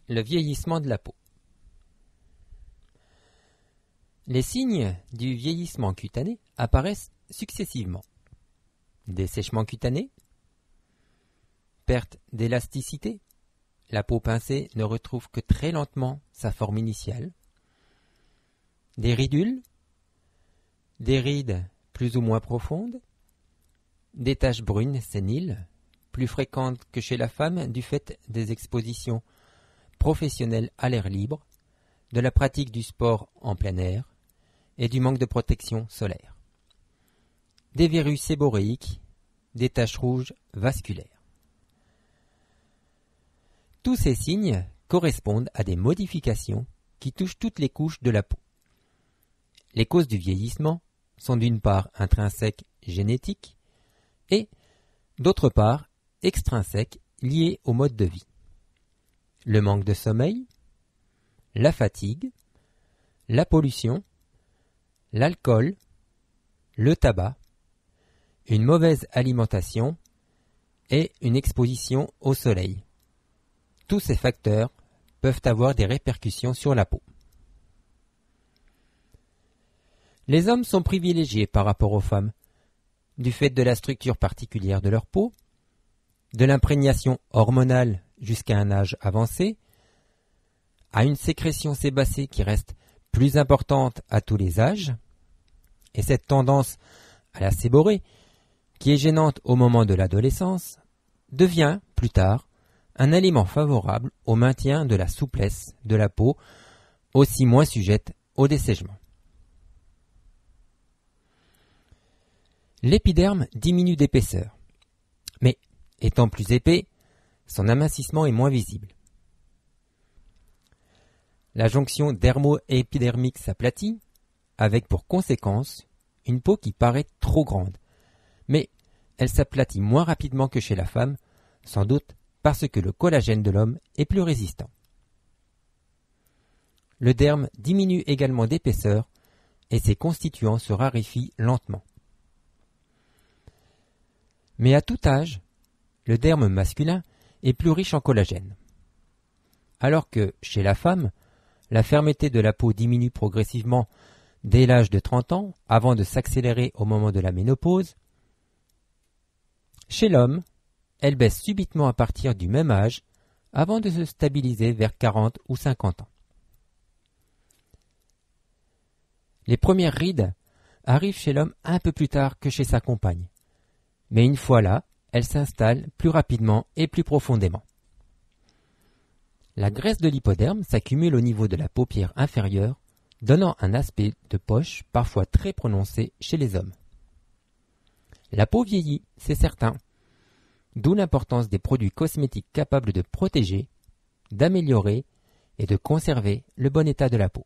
Le vieillissement de la peau. Les signes du vieillissement cutané apparaissent successivement. Dessèchement cutané, perte d'élasticité, la peau pincée ne retrouve que très lentement sa forme initiale, des ridules, des rides plus ou moins profondes, des taches brunes séniles, plus fréquentes que chez la femme du fait des expositions professionnelles à l'air libre, de la pratique du sport en plein air et du manque de protection solaire. Des verrues séboréiques, des taches rouges vasculaires. Tous ces signes correspondent à des modifications qui touchent toutes les couches de la peau. Les causes du vieillissement sont d'une part intrinsèques génétiques et d'autre part extrinsèques liées au mode de vie. Le manque de sommeil, la fatigue, la pollution, l'alcool, le tabac, une mauvaise alimentation et une exposition au soleil. Tous ces facteurs peuvent avoir des répercussions sur la peau. Les hommes sont privilégiés par rapport aux femmes, du fait de la structure particulière de leur peau, de l'imprégnation hormonale jusqu'à un âge avancé, à une sécrétion sébacée qui reste plus importante à tous les âges, et cette tendance à la séborrhée, qui est gênante au moment de l'adolescence, devient, plus tard, un aliment favorable au maintien de la souplesse de la peau, aussi moins sujette au dessèchement. L'épiderme diminue d'épaisseur, mais étant plus épais, son amincissement est moins visible. La jonction dermo-épidermique s'aplatit, avec pour conséquence une peau qui paraît trop grande, mais elle s'aplatit moins rapidement que chez la femme, sans doute parce que le collagène de l'homme est plus résistant. Le derme diminue également d'épaisseur et ses constituants se raréfient lentement. Mais à tout âge, le derme masculin est plus riche en collagène. Alors que, chez la femme, la fermeté de la peau diminue progressivement dès l'âge de 30 ans, avant de s'accélérer au moment de la ménopause, chez l'homme, elle baisse subitement à partir du même âge, avant de se stabiliser vers 40 ou 50 ans. Les premières rides arrivent chez l'homme un peu plus tard que chez sa compagne. Mais une fois là, elle s'installe plus rapidement et plus profondément. La graisse de l'hypoderme s'accumule au niveau de la paupière inférieure, donnant un aspect de poche parfois très prononcé chez les hommes. La peau vieillit, c'est certain, d'où l'importance des produits cosmétiques capables de protéger, d'améliorer et de conserver le bon état de la peau.